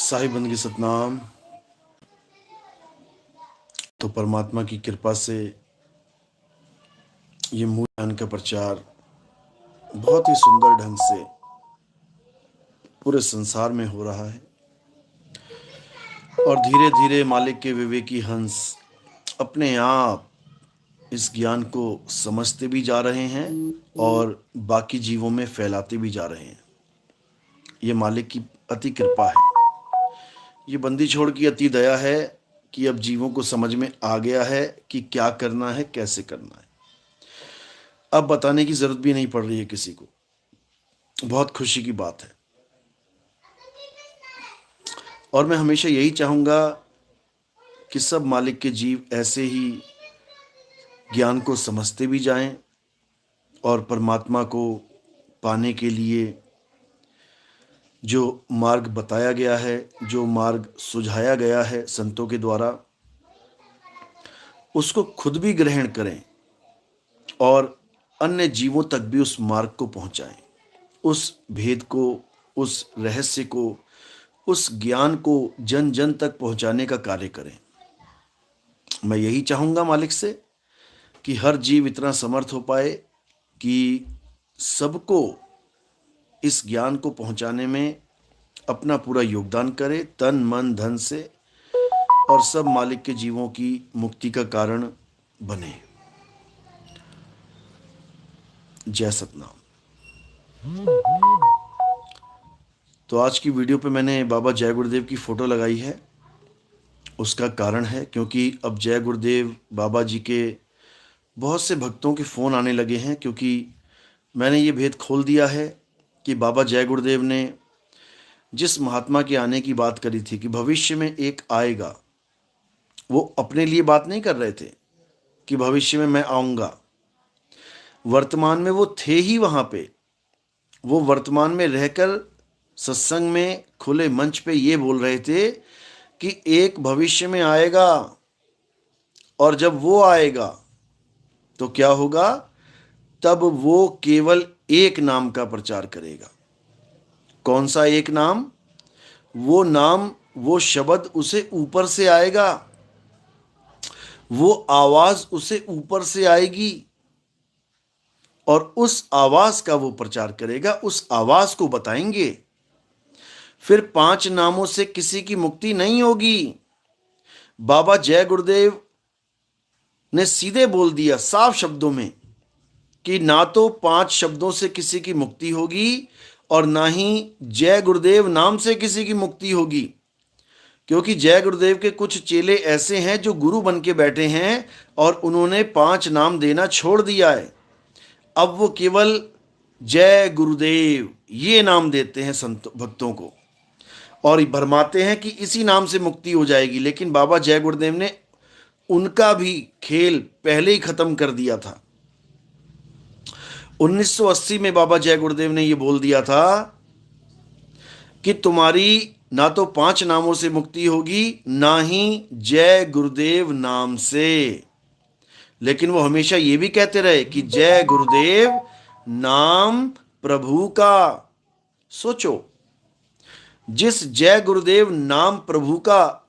साहिब बंदगी सतनाम। तो परमात्मा की कृपा से ये मूल ज्ञान का प्रचार बहुत ही सुंदर ढंग से पूरे संसार में हो रहा है और धीरे धीरे मालिक के विवेकी हंस अपने आप इस ज्ञान को समझते भी जा रहे हैं और बाकी जीवों में फैलाते भी जा रहे हैं। ये मालिक की अति कृपा है, ये बंदी छोड़ की अति दया है कि अब जीवों को समझ में आ गया है कि क्या करना है, कैसे करना है। अब बताने की जरूरत भी नहीं पड़ रही है किसी को। बहुत खुशी की बात है और मैं हमेशा यही चाहूँगा कि सब मालिक के जीव ऐसे ही ज्ञान को समझते भी जाएं और परमात्मा को पाने के लिए जो मार्ग बताया गया है, जो मार्ग सुझाया गया है संतों के द्वारा, उसको खुद भी ग्रहण करें और अन्य जीवों तक भी उस मार्ग को पहुंचाएं, उस भेद को, उस रहस्य को, उस ज्ञान को जन जन तक पहुंचाने का कार्य करें। मैं यही चाहूँगा मालिक से कि हर जीव इतना समर्थ हो पाए कि सबको इस ज्ञान को पहुंचाने में अपना पूरा योगदान करे, तन मन धन से, और सब मालिक के जीवों की मुक्ति का कारण बने। जय सतनाम। तो आज की वीडियो पे मैंने बाबा जय गुरुदेव की फ़ोटो लगाई है। उसका कारण है क्योंकि अब जय गुरुदेव बाबा जी के बहुत से भक्तों के फ़ोन आने लगे हैं, क्योंकि मैंने ये भेद खोल दिया है कि बाबा जय गुरुदेव ने जिस महात्मा के आने की बात करी थी कि भविष्य में एक आएगा, वो अपने लिए बात नहीं कर रहे थे कि भविष्य में मैं आऊँगा। वर्तमान में वो थे ही वहाँ पे। वो वर्तमान में रहकर सत्संग में खुले मंच पे ये बोल रहे थे कि एक भविष्य में आएगा और जब वो आएगा तो क्या होगा, तब वो केवल एक नाम का प्रचार करेगा। कौन सा एक नाम? वो नाम, वो शब्द उसे ऊपर से आएगा, वो आवाज उसे ऊपर से आएगी और उस आवाज का वो प्रचार करेगा, उस आवाज को बताएंगे। फिर 5 नामों से किसी की मुक्ति नहीं होगी। बाबा जय गुरुदेव ने सीधे बोल दिया साफ शब्दों में कि ना तो 5 शब्दों से किसी की मुक्ति होगी और ना ही जय गुरुदेव नाम से किसी की मुक्ति होगी, क्योंकि जय गुरुदेव के कुछ चेले ऐसे हैं जो गुरु बन के बैठे हैं और उन्होंने 5 नाम देना छोड़ दिया है। अब वो केवल जय गुरुदेव ये नाम देते हैं संत भक्तों को और भरमाते हैं कि इसी नाम से मुक्ति हो जाएगी। लेकिन बाबा जय गुरुदेव ने उनका भी खेल पहले ही खत्म कर दिया था। 1980 में बाबा जय गुरुदेव ने ये बोल दिया था कि तुम्हारी ना तो 5 नामों से मुक्ति होगी, ना ही जय गुरुदेव नाम से। लेकिन वो हमेशा ये भी कहते रहे कि जय गुरुदेव नाम प्रभु का। सोचो, जिस जय गुरुदेव नाम प्रभु का,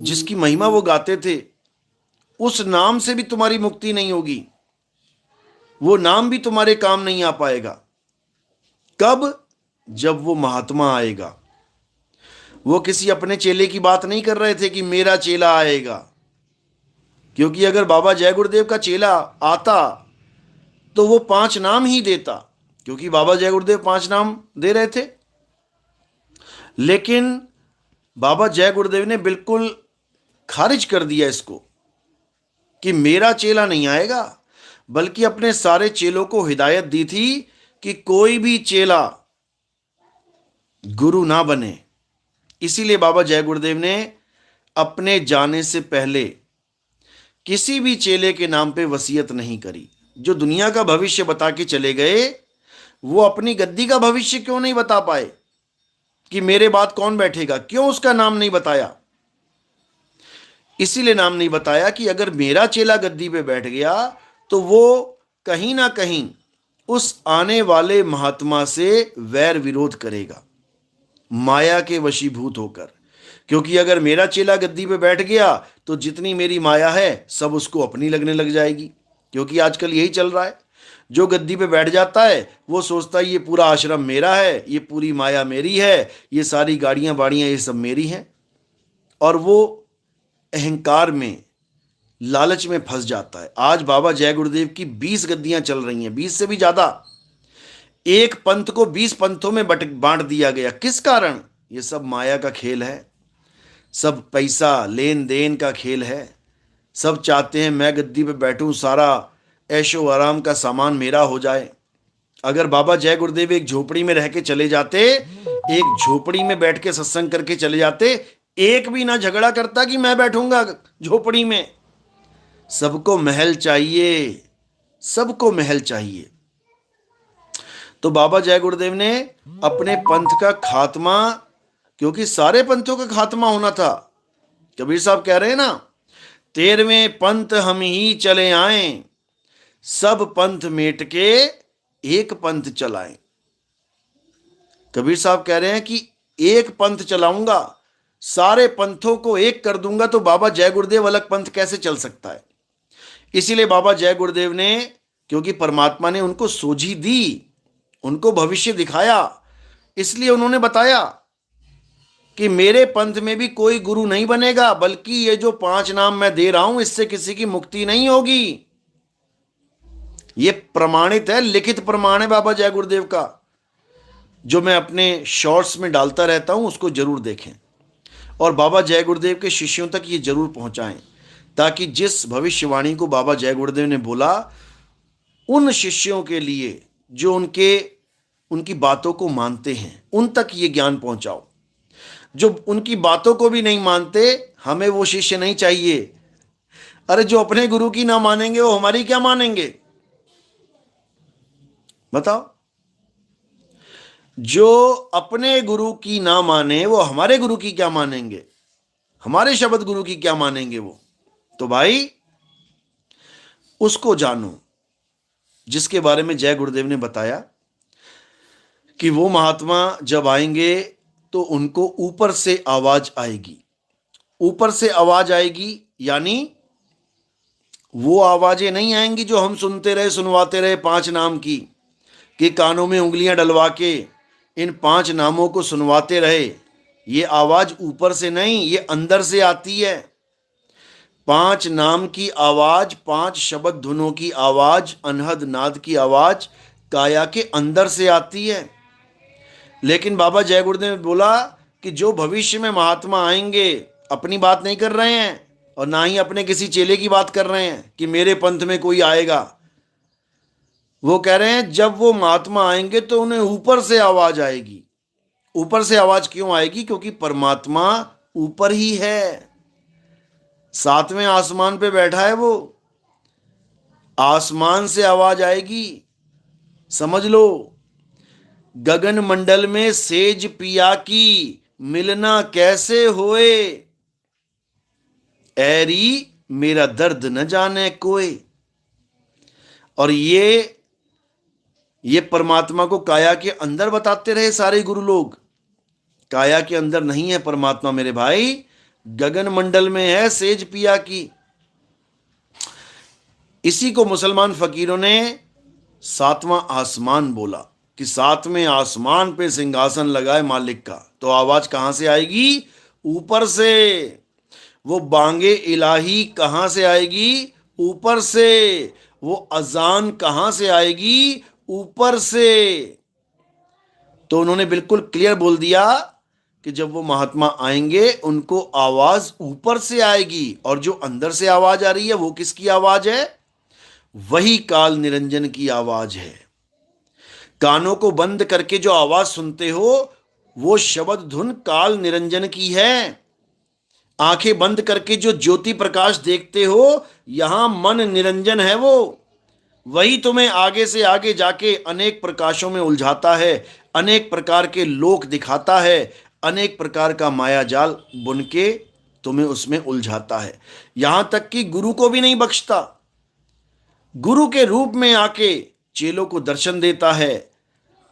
जिसकी महिमा वो गाते थे, उस नाम से भी तुम्हारी मुक्ति नहीं होगी। वो नाम भी तुम्हारे काम नहीं आ पाएगा। कब? जब वो महात्मा आएगा। वो किसी अपने चेले की बात नहीं कर रहे थे कि मेरा चेला आएगा, क्योंकि अगर बाबा जय गुरुदेव का चेला आता तो वो 5 नाम ही देता, क्योंकि बाबा जय गुरुदेव 5 नाम दे रहे थे। लेकिन बाबा जय गुरुदेव ने बिल्कुल खारिज कर दिया इसको कि मेरा चेला नहीं आएगा, बल्कि अपने सारे चेलों को हिदायत दी थी कि कोई भी चेला गुरु ना बने। इसीलिए बाबा जय गुरुदेव ने अपने जाने से पहले किसी भी चेले के नाम पे वसीयत नहीं करी। जो दुनिया का भविष्य बता के चले गए, वो अपनी गद्दी का भविष्य क्यों नहीं बता पाए कि मेरे बाद कौन बैठेगा? क्यों उसका नाम नहीं बताया? इसीलिए नाम नहीं बताया कि अगर मेरा चेला गद्दी पे बैठ गया तो वो कहीं ना कहीं उस आने वाले महात्मा से वैर विरोध करेगा। माया के वशीभूत होकर। क्योंकि अगर मेरा चेला गद्दी पे बैठ गया तो जितनी मेरी माया है सब उसको अपनी लगने लग जाएगी। क्योंकि आजकल यही चल रहा है, जो गद्दी पे बैठ जाता है वो सोचता है ये पूरा आश्रम मेरा है, ये पूरी माया मेरी है, ये सारी गाड़ियां बाड़ियां ये सब मेरी हैं। और वो अहंकार में, लालच में फंस जाता है। आज बाबा जय गुरुदेव की 20 गद्दियां चल रही हैं, 20 से भी ज्यादा। एक पंथ को 20 पंथों में बांट दिया गया। किस कारण? ये सब माया का खेल है, सब पैसा लेन देन का खेल है। सब चाहते हैं मैं गद्दी पे बैठूं, सारा ऐशो आराम का सामान मेरा हो जाए। अगर बाबा जय गुरुदेव एक झोपड़ी में रह के चले जाते, एक झोपड़ी में बैठ के सत्संग करके चले जाते, एक भी ना झगड़ा करता कि मैं बैठूंगा झोपड़ी में। सबको महल चाहिए, सबको महल चाहिए। तो बाबा जय गुरुदेव ने अपने पंथ का खात्मा, क्योंकि सारे पंथों का खात्मा होना था। कबीर साहब कह रहे हैं ना, 13वें पंथ हम ही चले आए, सब पंथ मेट के एक पंथ चलाएं। कबीर साहब कह रहे हैं कि एक पंथ चलाऊंगा, सारे पंथों को एक कर दूंगा, तो बाबा जय गुरुदेव अलग पंथ कैसे चल सकता है? इसीलिए बाबा जय गुरुदेव ने, क्योंकि परमात्मा ने उनको सोझी दी, उनको भविष्य दिखाया, इसलिए उन्होंने बताया कि मेरे पंथ में भी कोई गुरु नहीं बनेगा, बल्कि ये जो 5 नाम मैं दे रहा हूं इससे किसी की मुक्ति नहीं होगी। ये प्रमाणित है, लिखित प्रमाण है बाबा जय गुरुदेव का, जो मैं अपने शॉर्ट्स में डालता रहता हूं, उसको जरूर देखें और बाबा जय गुरुदेव के शिष्यों तक ये जरूर पहुंचाएं, ताकि जिस भविष्यवाणी को बाबा जय गुरुदेव ने बोला, उन शिष्यों के लिए जो उनकी बातों को मानते हैं, उन तक ये ज्ञान पहुंचाओ। जो उनकी बातों को भी नहीं मानते, हमें वो शिष्य नहीं चाहिए। अरे जो अपने गुरु की ना मानेंगे वो हमारी क्या मानेंगे? बताओ। जो अपने गुरु की ना माने वो हमारे गुरु की क्या मानेंगे? हमारे शब्द गुरु की क्या मानेंगे वो? तो भाई उसको जानो जिसके बारे में जय गुरुदेव ने बताया कि वो महात्मा जब आएंगे तो उनको ऊपर से आवाज आएगी। ऊपर से आवाज आएगी यानी वो आवाजें नहीं आएंगी जो हम सुनते रहे, सुनवाते रहे 5 नाम की, कि कानों में उंगलियां डलवा के इन 5 नामों को सुनवाते रहे। ये आवाज ऊपर से नहीं, ये अंदर से आती है। 5 नाम की आवाज, 5 शब्द धुनों की आवाज, अनहद नाद की आवाज काया के अंदर से आती है। लेकिन बाबा जय गुरुदेव ने बोला कि जो भविष्य में महात्मा आएंगे, अपनी बात नहीं कर रहे हैं और ना ही अपने किसी चेले की बात कर रहे हैं कि मेरे पंथ में कोई आएगा। वो कह रहे हैं जब वो महात्मा आएंगे तो उन्हें ऊपर से आवाज आएगी। ऊपर से आवाज क्यों आएगी? क्योंकि परमात्मा ऊपर ही है, 7वें आसमान पे बैठा है वो। आसमान से आवाज आएगी। समझ लो, गगन मंडल में सेज पिया की मिलना कैसे होए, ऐरी मेरा दर्द न जाने कोई। और ये परमात्मा को काया के अंदर बताते रहे सारे गुरु लोग। काया के अंदर नहीं है परमात्मा मेरे भाई, गगन मंडल में है सेज पिया की। इसी को मुसलमान फकीरों ने 7वां आसमान बोला कि 7वें आसमान पे सिंहासन लगाए मालिक का। तो आवाज कहां से आएगी? ऊपर से। वो बांगे इलाही कहां से आएगी? ऊपर से। वो अजान कहां से आएगी? ऊपर से। तो उन्होंने बिल्कुल क्लियर बोल दिया कि जब वो महात्मा आएंगे उनको आवाज ऊपर से आएगी, और जो अंदर से आवाज आ रही है वो किसकी आवाज है? वही काल निरंजन की आवाज है। कानों को बंद करके जो आवाज सुनते हो वो शब्द धुन काल निरंजन की है। आंखें बंद करके जो ज्योति प्रकाश देखते हो, यहां मन निरंजन है। वो वही तुम्हें आगे से आगे जाके अनेक प्रकाशों में उलझाता है, अनेक प्रकार के लोक दिखाता है, अनेक प्रकार का माया जाल बुन के तुम्हें उसमें उलझाता है। यहां तक कि गुरु को भी नहीं बख्शता। गुरु के रूप में आके चेलों को दर्शन देता है,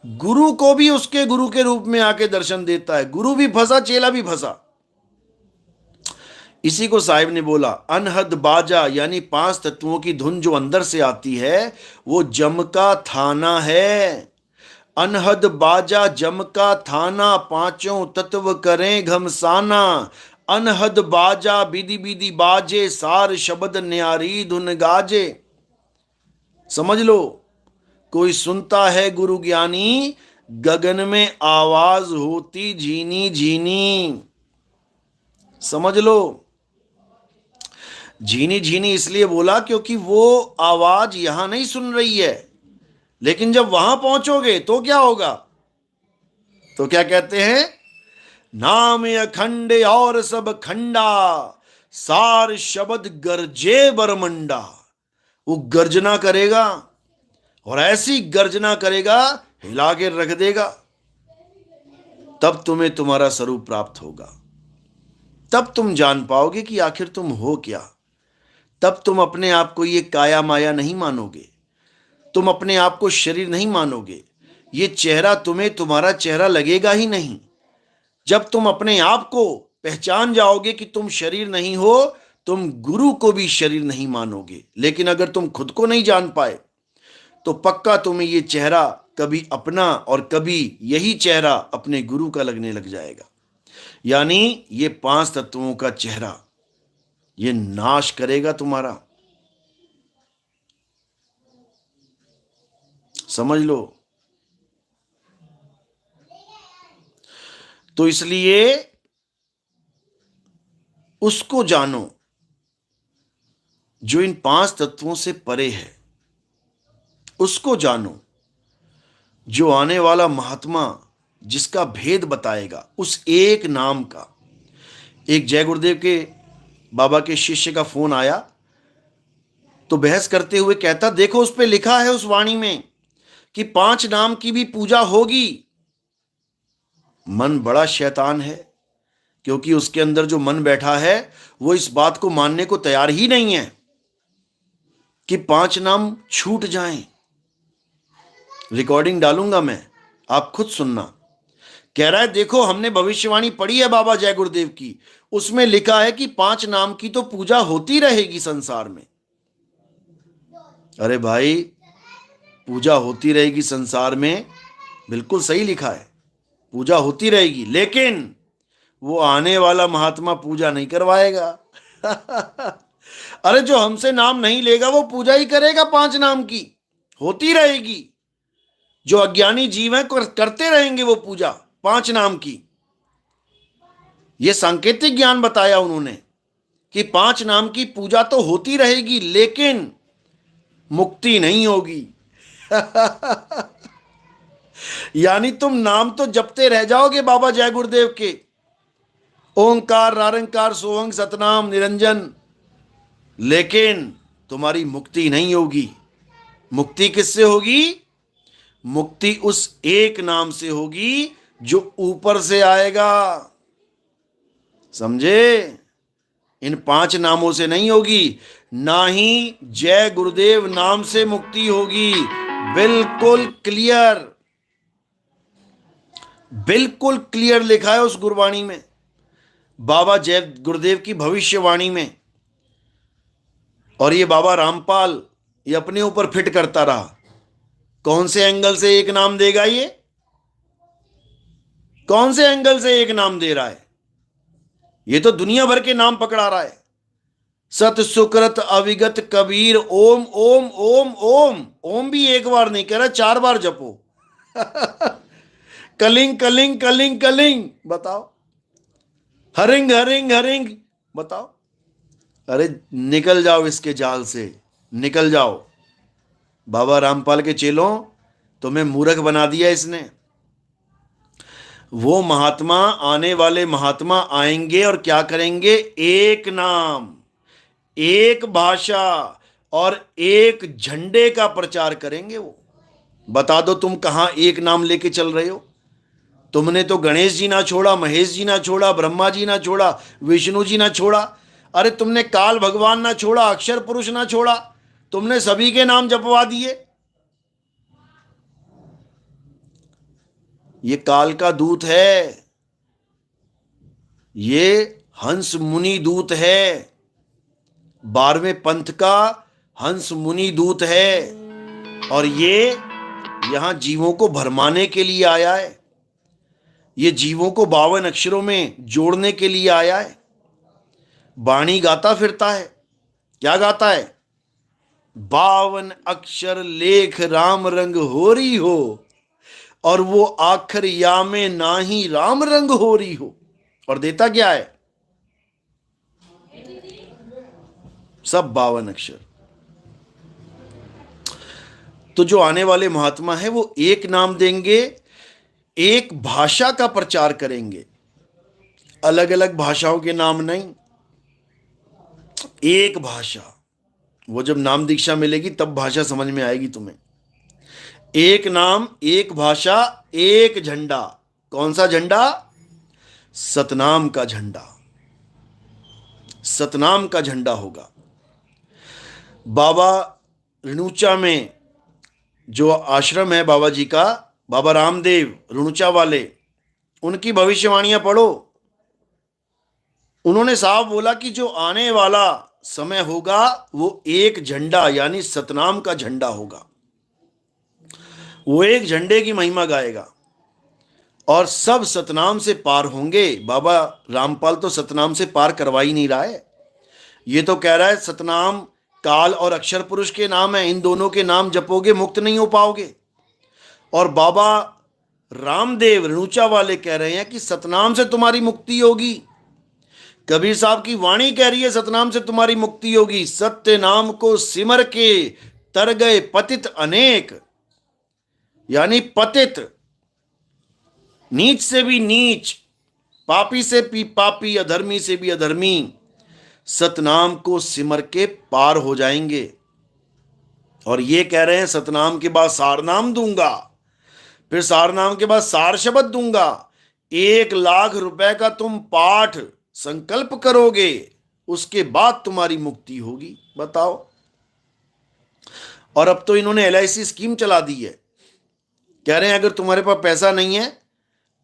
गुरु को भी उसके गुरु के रूप में आके दर्शन देता है। गुरु भी फंसा, चेला भी फंसा। इसी को साहिब ने बोला, अनहद बाजा यानी 5 तत्वों की धुन जो अंदर से आती है वो जम का थाना है। अनहद बाजा जम का थाना, 5 तत्व करें घमसाना। अनहद बाजा बिधि बिधि बाजे, सार शब्द न्यारी धुन गाजे। समझ लो, कोई सुनता है गुरु ज्ञानी, गगन में आवाज होती झीनी झीनी। समझ लो, झीनी झीनी इसलिए बोला क्योंकि वो आवाज यहां नहीं सुन रही है, लेकिन जब वहां पहुंचोगे तो क्या होगा? तो क्या कहते हैं? नाम अखंड और सब खंडा, सार शब्द गरजे बरमंडा। वो गर्जना करेगा और ऐसी गर्जना करेगा, हिला के रख देगा। तब तुम्हें तुम्हारा स्वरूप प्राप्त होगा। तब तुम जान पाओगे कि आखिर तुम हो क्या। तब तुम अपने आप को ये काया माया नहीं मानोगे, तुम अपने आप को शरीर नहीं मानोगे। ये चेहरा तुम्हें तुम्हारा चेहरा लगेगा ही नहीं। जब तुम अपने आप को पहचान जाओगे कि तुम शरीर नहीं हो, तुम गुरु को भी शरीर नहीं मानोगे। लेकिन अगर तुम खुद को नहीं जान पाए तो पक्का तुम्हें ये चेहरा कभी अपना और कभी यही चेहरा अपने गुरु का लगने लग जाएगा। यानी ये 5 तत्वों का चेहरा ये नाश करेगा तुम्हारा। समझ लो। तो इसलिए उसको जानो जो इन 5 तत्वों से परे है। उसको जानो जो आने वाला महात्मा जिसका भेद बताएगा, उस एक नाम का। एक जय गुरुदेव के बाबा के शिष्य का फोन आया तो बहस करते हुए कहता, देखो उस पे लिखा है उस वाणी में कि 5 नाम की भी पूजा होगी। मन बड़ा शैतान है, क्योंकि उसके अंदर जो मन बैठा है वो इस बात को मानने को तैयार ही नहीं है कि 5 नाम छूट जाएं। रिकॉर्डिंग डालूंगा मैं, आप खुद सुनना। कह रहा है देखो हमने भविष्यवाणी पढ़ी है बाबा जय गुरुदेव की, उसमें लिखा है कि 5 नाम की तो पूजा होती रहेगी संसार में। अरे भाई, पूजा होती रहेगी संसार में, बिल्कुल सही लिखा है, पूजा होती रहेगी, लेकिन वो आने वाला महात्मा पूजा नहीं करवाएगा। अरे जो हमसे नाम नहीं लेगा वो पूजा ही करेगा 5 नाम की, होती रहेगी। जो अज्ञानी जीव हैं करते रहेंगे वो पूजा 5 नाम की। ये सांकेतिक ज्ञान बताया उन्होंने कि 5 नाम की पूजा तो होती रहेगी, लेकिन मुक्ति नहीं होगी। यानी तुम नाम तो जपते रह जाओगे बाबा जय गुरुदेव के, ओंकार रारंकार सोहंग सतनाम निरंजन, लेकिन तुम्हारी मुक्ति नहीं होगी। मुक्ति किससे होगी? मुक्ति उस एक नाम से होगी जो ऊपर से आएगा। समझे? इन 5 नामों से नहीं होगी, ना ही जय गुरुदेव नाम से मुक्ति होगी। बिल्कुल क्लियर, बिल्कुल क्लियर लिखा है उस गुरबाणी में, बाबा जय गुरुदेव की भविष्यवाणी में। और ये बाबा रामपाल ये अपने ऊपर फिट करता रहा। कौन से एंगल से एक नाम देगा ये? कौन से एंगल से एक नाम दे रहा है? ये तो दुनिया भर के नाम पकड़ा रहा है। सत सुकृत अविगत कबीर ओम ओम ओम ओम। ओम भी एक बार नहीं कह रहा, 4 बार जपो। कलिंग कलिंग कलिंग कलिंग बताओ, हरिंग हरिंग हरिंग बताओ। अरे निकल जाओ इसके जाल से, निकल जाओ। बाबा रामपाल के चेलों, तुम्हें मूर्ख बना दिया इसने। वो महात्मा, आने वाले महात्मा आएंगे और क्या करेंगे? एक नाम, एक भाषा और एक झंडे का प्रचार करेंगे। वो बता दो तुम कहां एक नाम लेके चल रहे हो? तुमने तो गणेश जी ना छोड़ा, महेश जी ना छोड़ा, ब्रह्मा जी ना छोड़ा, विष्णु जी ना छोड़ा, अरे तुमने काल भगवान ना छोड़ा, अक्षर पुरुष ना छोड़ा, तुमने सभी के नाम जपवा दिए। ये काल का दूत है, ये हंस मुनि दूत है, 12वें पंथ का हंस मुनि दूत है, और ये यहां जीवों को भरमाने के लिए आया है। ये जीवों को 52 अक्षरों में जोड़ने के लिए आया है। वाणी गाता फिरता है। क्या गाता है? 52 अक्षर लेख राम रंग होरी हो, और वो आखिर या में ना ही राम रंग होरी हो। और देता क्या है? सब 52 अक्षर। तो जो आने वाले महात्मा है वो एक नाम देंगे, एक भाषा का प्रचार करेंगे, अलग अलग भाषाओं के नाम नहीं, एक भाषा। वो जब नाम दीक्षा मिलेगी तब भाषा समझ में आएगी तुम्हें। एक नाम, एक भाषा, एक झंडा। कौन सा झंडा? सतनाम का झंडा। सतनाम का झंडा होगा। बाबा रेणुचा में जो आश्रम है बाबा जी का, बाबा रामदेव रेणुचा वाले, उनकी भविष्यवाणियां पढ़ो। उन्होंने साफ बोला कि जो आने वाला समय होगा वो एक झंडा यानी सतनाम का झंडा होगा। वो एक झंडे की महिमा गाएगा और सब सतनाम से पार होंगे। बाबा रामपाल तो सतनाम से पार करवा ही नहीं रहा है। ये तो कह रहा है सतनाम काल और अक्षर पुरुष के नाम है, इन दोनों के नाम जपोगे मुक्त नहीं हो पाओगे। और बाबा रामदेव रेणुचा वाले कह रहे हैं कि सतनाम से तुम्हारी मुक्ति होगी। कबीर साहब की वाणी कह रही है सतनाम से तुम्हारी मुक्ति होगी। सत्य नाम को सिमर के तर गए पतित अनेक, यानी पतित, नीच से भी नीच, पापी से भी पापी, अधर्मी से भी अधर्मी, सतनाम को सिमर के पार हो जाएंगे। और ये कह रहे हैं सतनाम के बाद सारनाम दूंगा, फिर सारनाम के बाद सार शब्द दूंगा। 1,00,000 रुपए का तुम पाठ संकल्प करोगे, उसके बाद तुम्हारी मुक्ति होगी। बताओ। और अब तो इन्होंने LIC स्कीम चला दी है। कह रहे हैं अगर तुम्हारे पास पैसा नहीं है,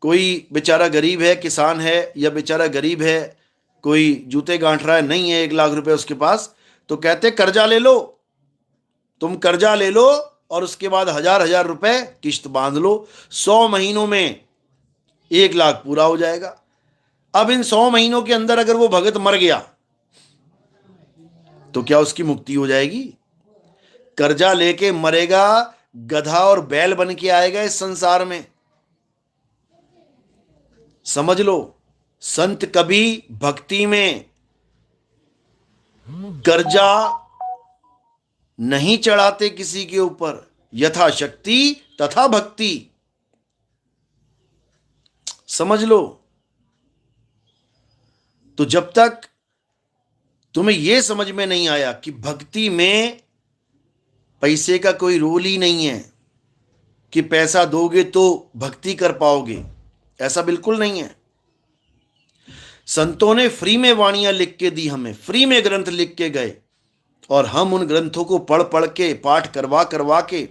कोई बेचारा गरीब है, किसान है, या बेचारा गरीब है, कोई जूते गांठ रहा है, नहीं है 1,00,000 रुपए उसके पास, तो कहते कर्जा ले लो। तुम कर्जा ले लो और उसके बाद 1,000 रुपए किश्त बांध लो। 100 महीनों में 1,00,000 पूरा हो जाएगा। अब इन 100 महीनों के अंदर अगर वो भगत मर गया तो क्या उसकी मुक्ति हो जाएगी? कर्जा लेके मरेगा, गधा और बैल बन के आएगा इस संसार में। समझ लो, संत कभी भक्ति में कर्जा नहीं चढ़ाते किसी के ऊपर। यथाशक्ति तथा भक्ति। समझ लो। तो जब तक तुम्हें यह समझ में नहीं आया कि भक्ति में पैसे का कोई रोल ही नहीं है, कि पैसा दोगे तो भक्ति कर पाओगे, ऐसा बिल्कुल नहीं है। संतों ने फ्री में वाणियां लिख के दी, हमें फ्री में ग्रंथ लिख के गए, और हम उन ग्रंथों को पढ़ पढ़ के, पाठ करवा करवा के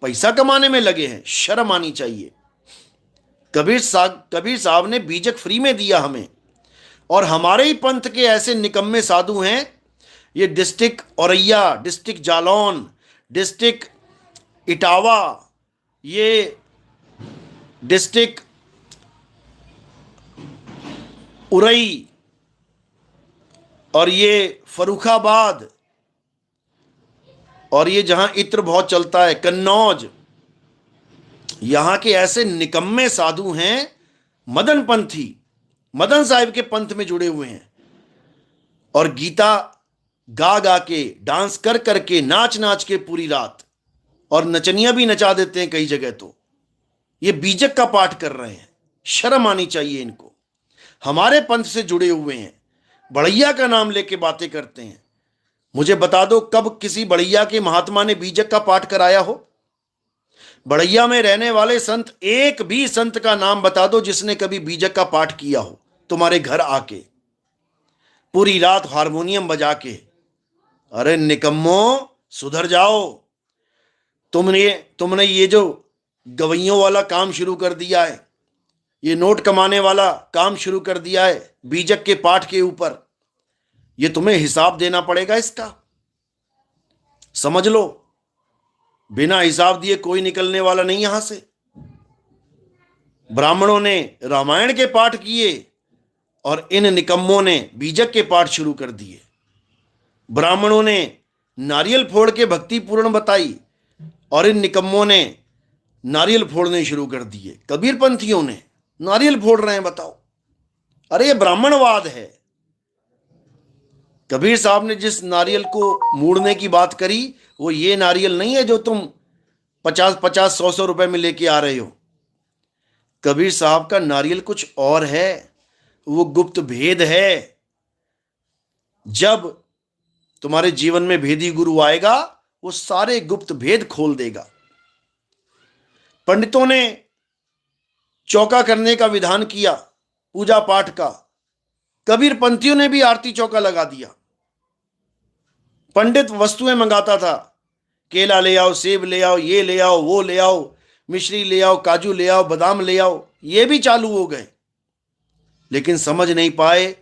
पैसा कमाने में लगे हैं। शर्म आनी चाहिए। कबीर साहब ने बीजक फ्री में दिया हमें, और हमारे ही पंथ के ऐसे निकम्मे साधु हैं। ये district Auraiya, district Jalaun, district Etawah, ये डिस्ट्रिक्ट उरई, और ये फर्रुखाबाद, और ये जहां इत्र बहुत चलता है कन्नौज, यहां के ऐसे निकम्मे साधु हैं, मदन पंथी, मदन साहिब के पंथ में जुड़े हुए हैं, और गीता गा गा के, डांस कर करके, नाच नाच के पूरी रात, और नचनिया भी नचा देते हैं कई जगह। तो ये बीजक का पाठ कर रहे हैं। शर्म आनी चाहिए इनको। हमारे पंथ से जुड़े हुए हैं, बढ़ैया का नाम लेके बातें करते हैं। मुझे बता दो कब किसी बढ़ैया के महात्मा ने बीजक का पाठ कराया हो? बढ़ैया में रहने वाले संत, एक भी संत का नाम बता दो जिसने कभी बीजक का पाठ किया हो तुम्हारे घर आके, पूरी रात हारमोनियम बजा के। अरे निकम्मो, सुधर जाओ। तुमने ये जो गवैयों वाला काम शुरू कर दिया है, ये नोट कमाने वाला काम शुरू कर दिया है बीजक के पाठ के ऊपर। ये तुम्हें हिसाब देना पड़ेगा इसका, समझ लो। बिना हिसाब दिए कोई निकलने वाला नहीं यहां से। ब्राह्मणों ने रामायण के पाठ किए और इन निकम्मों ने बीजक के पाठ शुरू कर दिए। ब्राह्मणों ने नारियल फोड़ के भक्ति पूर्ण बताई और इन निकम्मों ने नारियल फोड़ने शुरू कर दिए। कबीर पंथियों ने नारियल फोड़ रहे हैं, बताओ। अरे ये ब्राह्मणवाद है। कबीर साहब ने जिस नारियल को मूड़ने की बात करी वो ये नारियल नहीं है जो तुम 50-50, 100-100 रुपए में लेके आ रहे हो। कबीर साहब का नारियल कुछ और है, वो गुप्त भेद है। जब तुम्हारे जीवन में भेदी गुरु आएगा वो सारे गुप्त भेद खोल देगा। पंडितों ने चौका करने का विधान किया पूजा पाठ का, कबीर पंथियों ने भी आरती चौका लगा दिया। पंडित वस्तुएं मंगाता था, केला ले आओ, सेब ले आओ, ये ले आओ, वो ले आओ, मिश्री ले आओ, काजू ले आओ, बादाम ले आओ, ये भी चालू हो गए। लेकिन समझ नहीं पाए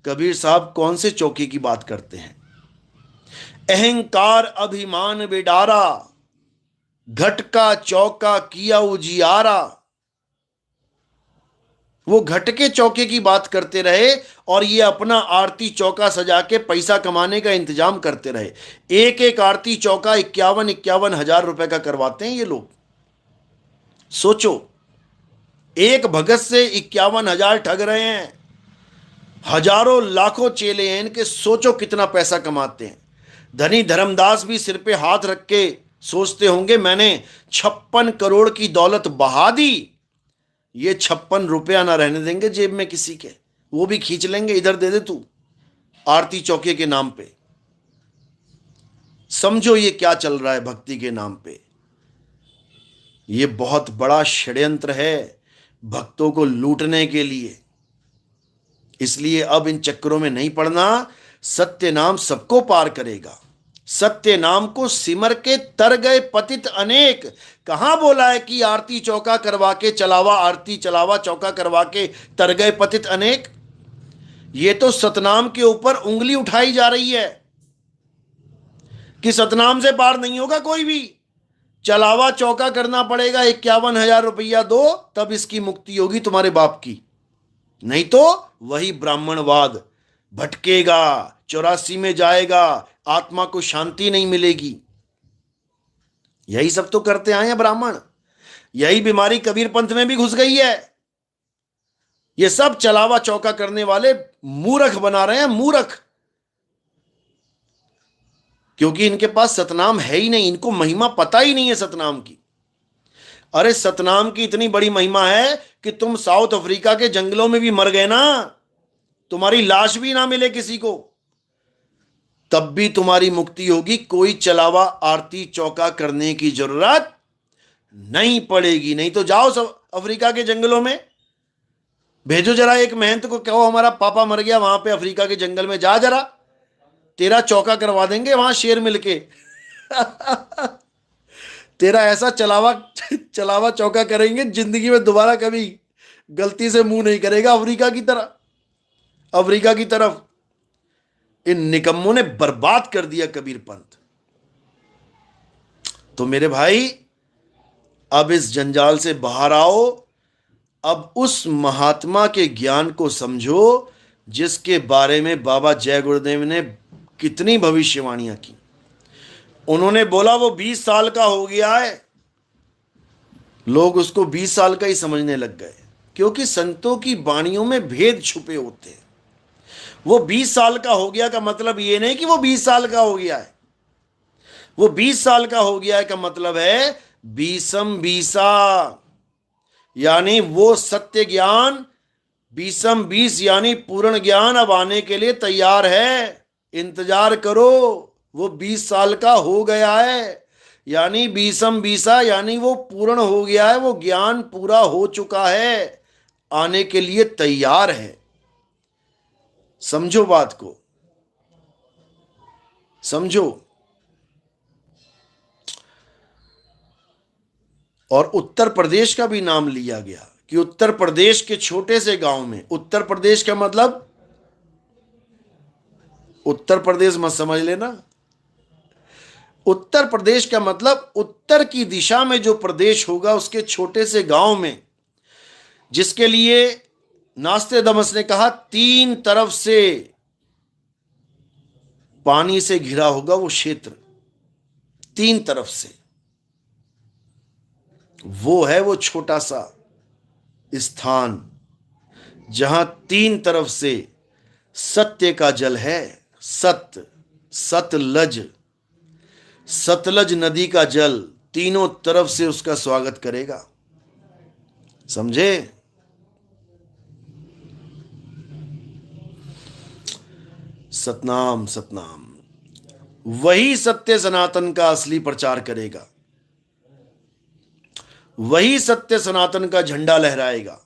कबीर साहब कौन से चौके की बात करते हैं। अहंकार अभिमान बिडारा, घटका चौका किया उजियारा। वो घट के चौके की बात करते रहे और ये अपना आरती चौका सजा के पैसा कमाने का इंतजाम करते रहे। एक एक आरती चौका 51-51 हजार रुपए का करवाते हैं ये लोग। सोचो, एक भगत से 51 हजार ठग रहे हैं। हजारों लाखों चेले हैं इनके, सोचो कितना पैसा कमाते हैं। धनी धर्मदास भी सिर पे हाथ रख के सोचते होंगे मैंने 56 करोड़ की दौलत बहा दी, ये 56 रुपया ना रहने देंगे जेब में किसी के, वो भी खींच लेंगे, इधर दे दे तू आरती चौके के नाम पे। समझो ये क्या चल रहा है भक्ति के नाम पे। ये बहुत बड़ा षड्यंत्र है भक्तों को लूटने के लिए। इसलिए अब इन चक्करों में नहीं पड़ना। सत्य नाम सबको पार करेगा। सत्य नाम को सिमर के तर गए पतित अनेक। कहां बोला है कि आरती चौका करवा के चलावा, आरती चलावा चौका करवा के तर गए पतित अनेक। ये तो सतनाम के ऊपर उंगली उठाई जा रही है कि सतनाम से पार नहीं होगा कोई भी। चलावा चौका करना पड़ेगा, 51 हजार रुपया दो तब इसकी मुक्ति होगी तुम्हारे बाप की, नहीं तो वही ब्राह्मणवाद भटकेगा, 84 में जाएगा, आत्मा को शांति नहीं मिलेगी। यही सब तो करते आए हैं ब्राह्मण। यही बीमारी कबीर पंथ में भी घुस गई है। ये सब चलावा चौका करने वाले मूर्ख बना रहे हैं, मूर्ख। क्योंकि इनके पास सतनाम है ही नहीं, इनको महिमा पता ही नहीं है सतनाम की। अरे सतनाम की इतनी बड़ी महिमा है कि तुम साउथ अफ्रीका के जंगलों में भी मर गए ना, तुम्हारी लाश भी ना मिले किसी को, तब भी तुम्हारी मुक्ति होगी। कोई चलावा आरती चौका करने की जरूरत नहीं पड़ेगी। नहीं तो जाओ सब अफ्रीका के जंगलों में, भेजो जरा एक महंत को, कहो हमारा पापा मर गया वहां पे अफ्रीका के जंगल में, जा जरा, तेरा चौका करवा देंगे वहां शेर मिलके। तेरा ऐसा चलावा चौका करेंगे जिंदगी में दोबारा कभी गलती से मुंह नहीं करेगा अफ्रीका की तरफ। इन निकम्मों ने बर्बाद कर दिया कबीर पंथ। तो मेरे भाई अब इस जंजाल से बाहर आओ। अब उस महात्मा के ज्ञान को समझो जिसके बारे में बाबा जय गुरुदेव ने कितनी भविष्यवाणियां की। उन्होंने बोला वो 20 साल का हो गया है, लोग उसको 20 साल का ही समझने लग गए, क्योंकि संतों की वाणियों में भेद छुपे होते हैं। वो 20 साल का हो गया का मतलब ये नहीं कि वो 20 साल का हो गया है। वो 20 साल का हो गया है का मतलब है बीसम बीसा, यानी वो सत्य ज्ञान 20 यानी पूर्ण ज्ञान अब आने के लिए तैयार है। इंतजार करो, वो 20 साल का हो गया है, यानी बीसम बीसा यानी वो पूर्ण हो गया है, वो ज्ञान पूरा हो चुका है, आने के लिए तैयार है। समझो बात को, समझो। और उत्तर प्रदेश का भी नाम लिया गया कि उत्तर प्रदेश के छोटे से गांव में, उत्तर प्रदेश का मतलब उत्तर प्रदेश मत समझ लेना, उत्तर प्रदेश का मतलब उत्तर की दिशा में जो प्रदेश होगा उसके छोटे से गांव में, जिसके लिए नास्तेदमस ने कहा 3 तरफ से पानी से घिरा होगा वो क्षेत्र, 3 तरफ से, वो है वो छोटा सा स्थान जहां 3 तरफ से सत्य का जल है। सतलज, सतलज नदी का जल तीनों तरफ से उसका स्वागत करेगा। समझे? सतनाम सतनाम। वही सत्य सनातन का असली प्रचार करेगा, वही सत्य सनातन का झंडा लहराएगा,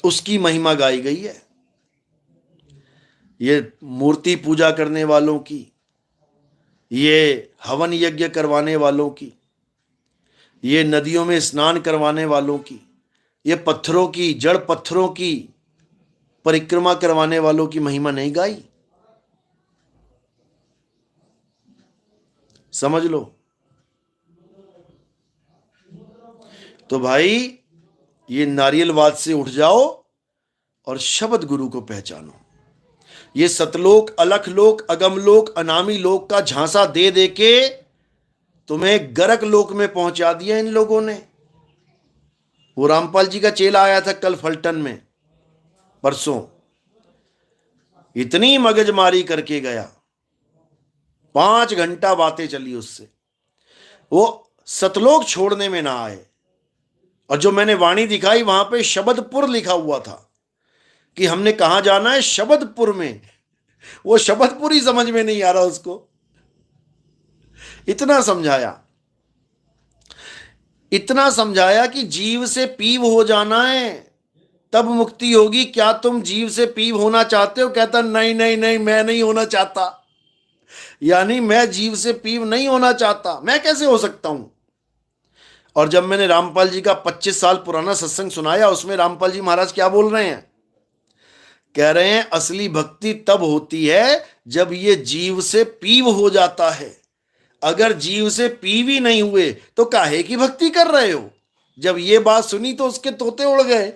उसकी महिमा गाई गई है। ये मूर्ति पूजा करने वालों की, ये हवन यज्ञ करवाने वालों की, ये नदियों में स्नान करवाने वालों की, ये पत्थरों की, जड़ पत्थरों की परिक्रमा करवाने वालों की महिमा नहीं गाई। समझ लो। तो भाई ये नारियलवाद से उठ जाओ और शब्द गुरु को पहचानो। ये सतलोक, अलखलोक, अगमलोक, अनामी लोक का झांसा दे दे के तुम्हें गरक लोक में पहुंचा दिया इन लोगों ने। वो रामपाल जी का चेला आया था कल फलटन में, परसों, इतनी मगजमारी करके गया, 5 घंटा बातें चली उससे, वो सतलोक छोड़ने में ना आए। और जो मैंने वाणी दिखाई वहां पे शबदपुर लिखा हुआ था कि हमने कहां जाना है, शबदपुर में। वो शबदपुर ही समझ में नहीं आ रहा उसको। इतना समझाया, इतना समझाया कि जीव से पीव हो जाना है तब मुक्ति होगी। क्या तुम जीव से पीव होना चाहते हो? कहता नहीं नहीं नहीं, मैं नहीं होना चाहता। यानी मैं जीव से पीव नहीं होना चाहता, मैं कैसे हो सकता हूं? और जब मैंने रामपाल जी का 25 साल पुराना सत्संग सुनाया, उसमें रामपाल जी महाराज क्या बोल रहे हैं? कह रहे हैं असली भक्ति तब होती है जब ये जीव से पीव हो जाता है। अगर जीव से पीव ही नहीं हुए तो काहे की भक्ति कर रहे हो? जब ये बात सुनी तो उसके तोते उड़ गए।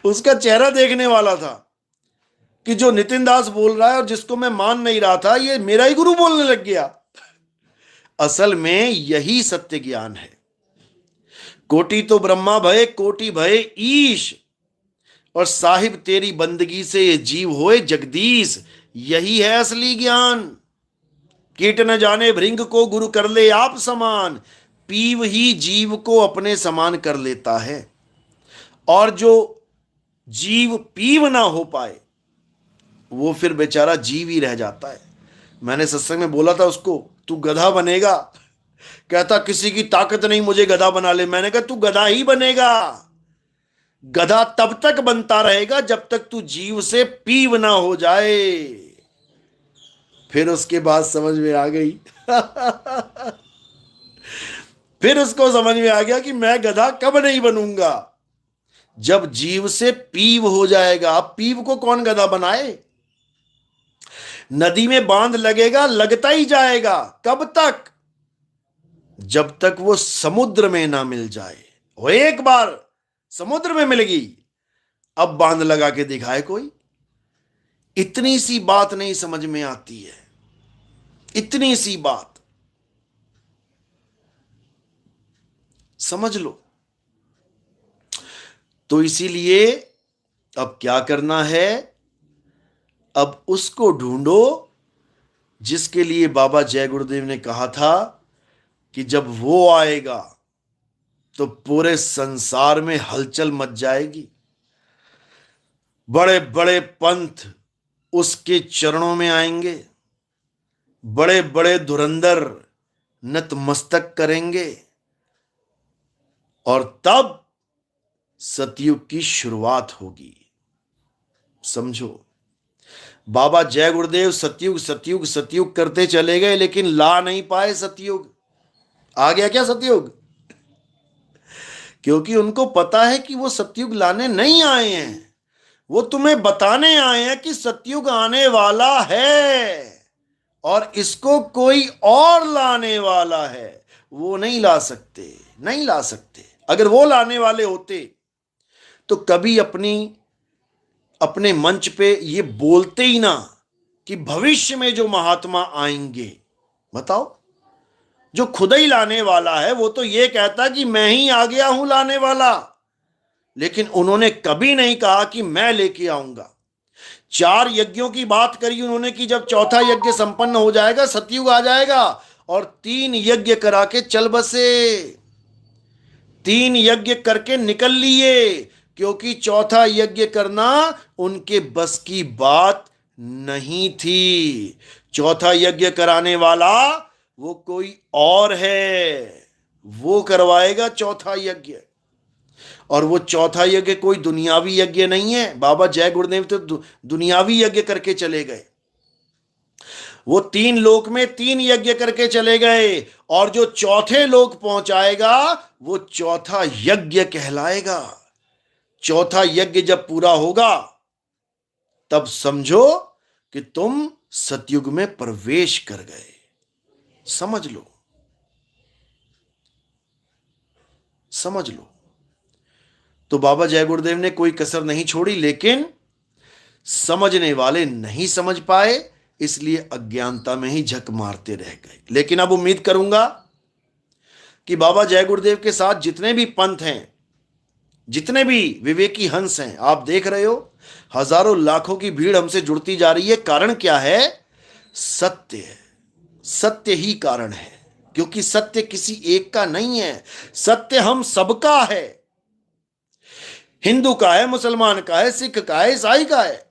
उसका चेहरा देखने वाला था कि जो नितिन दास बोल रहा है और जिसको मैं मान नहीं रहा था, ये मेरा ही गुरु बोलने लग गया। असल में यही सत्य ज्ञान है। कोटि तो ब्रह्मा भय, कोटि भय ईश, और साहिब तेरी बंदगी से ये जीव होए जगदीश। यही है असली ज्ञान। कीट न जाने भृंग को गुरु कर ले आप समान, पीव ही जीव को अपने समान कर लेता है। और जो जीव पीव ना हो पाए वो फिर बेचारा जीव ही रह जाता है। मैंने सत्संग में बोला था उसको, तू गधा बनेगा। कहता किसी की ताकत नहीं मुझे गधा बना ले। मैंने कहा तू गधा ही बनेगा। गधा तब तक बनता रहेगा जब तक तू जीव से पीव ना हो जाए। फिर उसके बाद समझ में आ गई। फिर उसको समझ में आ गया कि मैं गधा कब नहीं बनूंगा, जब जीव से पीव हो जाएगा। अब पीव को कौन गधा बनाए? नदी में बांध लगेगा, लगता ही जाएगा। कब तक? जब तक वो समुद्र में ना मिल जाए। वो एक बार समुद्र में मिल गई, अब बांध लगा के दिखाए कोई। इतनी सी बात नहीं समझ में आती है, इतनी सी बात समझ लो। तो इसीलिए अब क्या करना है? अब उसको ढूंढो जिसके लिए बाबा जय गुरुदेव ने कहा था कि जब वो आएगा तो पूरे संसार में हलचल मच जाएगी। बड़े बड़े पंथ उसके चरणों में आएंगे, बड़े बड़े धुरंधर नतमस्तक करेंगे, और तब सतयुग की शुरुआत होगी। समझो, बाबा जय गुरुदेव सतयुग सतयुग सतयुग करते चले गए, लेकिन ला नहीं पाए सतयुग। आ गया क्या सतयुग? क्योंकि उनको पता है कि वो सतयुग लाने नहीं आए हैं, वो तुम्हें बताने आए हैं कि सतयुग आने वाला है और इसको कोई और लाने वाला है। वो नहीं ला सकते, नहीं ला सकते। अगर वो लाने वाले होते तो कभी अपने मंच पे ये बोलते ही ना कि भविष्य में जो महात्मा आएंगे। बताओ, जो खुद ही लाने वाला है वो तो ये कहता कि मैं ही आ गया हूं लाने वाला, लेकिन उन्होंने कभी नहीं कहा कि मैं लेके आऊंगा। 4 यज्ञों की बात करी उन्होंने कि जब चौथा यज्ञ संपन्न हो जाएगा सतयुग आ जाएगा, और 3 यज्ञ करा के चल बसे। 3 यज्ञ करके निकल लिए, क्योंकि चौथा यज्ञ करना उनके बस की बात नहीं थी। चौथा यज्ञ कराने वाला वो कोई और है, वो करवाएगा चौथा यज्ञ। और वो चौथा यज्ञ कोई दुनियावी यज्ञ नहीं है। बाबा जय गुरुदेव तो दुनियावी यज्ञ करके चले गए। वो 3 लोक में 3 यज्ञ करके चले गए, और जो चौथे लोक पहुंचाएगा वो चौथा यज्ञ कहलाएगा। चौथा यज्ञ जब पूरा होगा तब समझो कि तुम सतयुग में प्रवेश कर गए। समझ लो, समझ लो। तो बाबा जय गुरुदेव ने कोई कसर नहीं छोड़ी, लेकिन समझने वाले नहीं समझ पाए, इसलिए अज्ञानता में ही झक मारते रह गए। लेकिन अब उम्मीद करूंगा कि बाबा जय गुरुदेव के साथ जितने भी पंथ हैं, जितने भी विवेकी हंस हैं, आप देख रहे हो हजारों लाखों की भीड़ हमसे जुड़ती जा रही है। कारण क्या है? सत्य है। सत्य ही कारण है, क्योंकि सत्य किसी एक का नहीं है, सत्य हम सबका है। हिंदू का है, मुसलमान का है, सिख का है, ईसाई का है।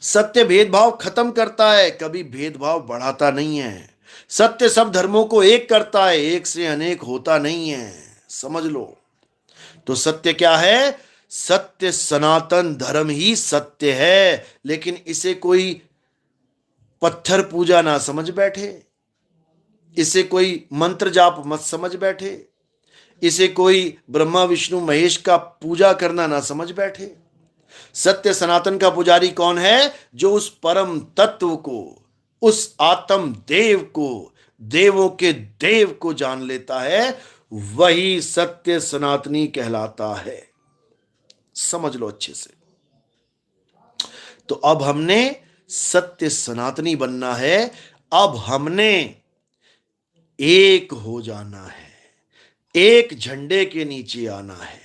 सत्य भेदभाव खत्म करता है, कभी भेदभाव बढ़ाता नहीं है। सत्य सब धर्मों को एक करता है, एक से अनेक होता नहीं है। समझ लो। तो सत्य क्या है? सत्य सनातन धर्म ही सत्य है। लेकिन इसे कोई पत्थर पूजा ना समझ बैठे, इसे कोई मंत्र जाप मत समझ बैठे, इसे कोई ब्रह्मा विष्णु महेश का पूजा करना ना समझ बैठे। सत्य सनातन का पुजारी कौन है? जो उस परम तत्व को, उस आत्म देव को, देवों के देव को जान लेता है, वही सत्य सनातनी कहलाता है। समझ लो अच्छे से। तो अब हमने सत्य सनातनी बनना है, अब हमने एक हो जाना है, एक झंडे के नीचे आना है।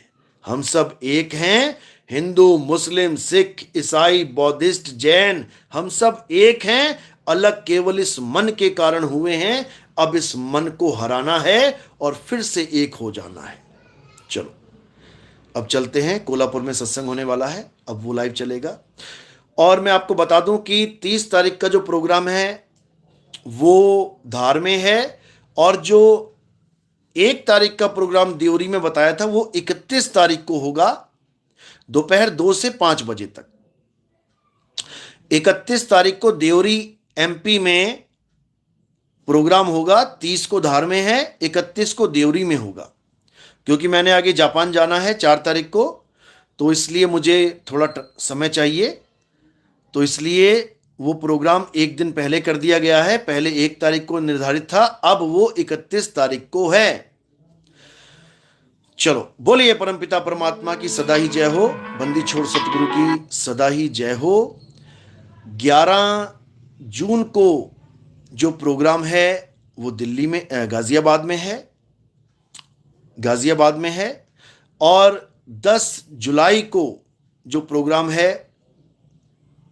हम सब एक हैं, हिंदू मुस्लिम सिख ईसाई बौद्धिस्ट जैन, हम सब एक हैं। अलग केवल इस मन के कारण हुए हैं। अब इस मन को हराना है और फिर से एक हो जाना है। चलो अब चलते हैं, कोल्हापुर में सत्संग होने वाला है, अब वो लाइव चलेगा। और मैं आपको बता दूं कि 30 तारीख का जो प्रोग्राम है वो धार में है, और जो 1 तारीख का प्रोग्राम देवरी में बताया था वो 31 तारीख को होगा, दोपहर 2 से 5 बजे तक। 31 तारीख को देवरी एमपी में प्रोग्राम होगा, 30 को धार में है, 31 को देवरी में होगा। क्योंकि मैंने आगे जापान जाना है 4 तारीख को, तो इसलिए मुझे थोड़ा समय चाहिए, तो इसलिए वो प्रोग्राम 1 दिन पहले कर दिया गया है। पहले 1 तारीख को निर्धारित था, अब वो 31 तारीख को है। चलो बोलिए परमपिता परमात्मा की सदा ही जय हो, बंदी छोड़ सतगुरु की सदा ही जय हो। 11 जून को जो प्रोग्राम है वो दिल्ली में गाजियाबाद में है, गाजियाबाद में है। और 10 जुलाई को जो प्रोग्राम है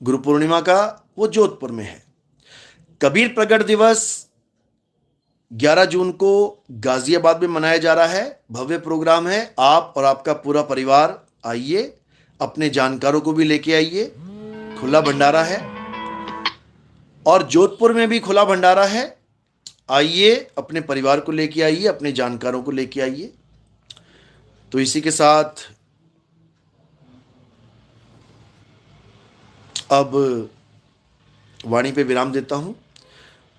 गुरु पूर्णिमा का वो जोधपुर में है। कबीर प्रगट दिवस 11 जून को गाजियाबाद में मनाया जा रहा है, भव्य प्रोग्राम है। आप और आपका पूरा परिवार आइए, अपने जानकारों को भी लेके आइए, खुला भंडारा है। और जोधपुर में भी खुला भंडारा है, आइए, अपने परिवार को लेके आइए, अपने जानकारों को लेके आइए। तो इसी के साथ अब वाणी पे विराम देता हूं।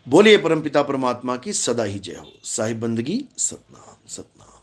बोलिए परमपिता परमात्मा की सदा ही जय हो। साहिब बंदगी सतनाम सतनाम।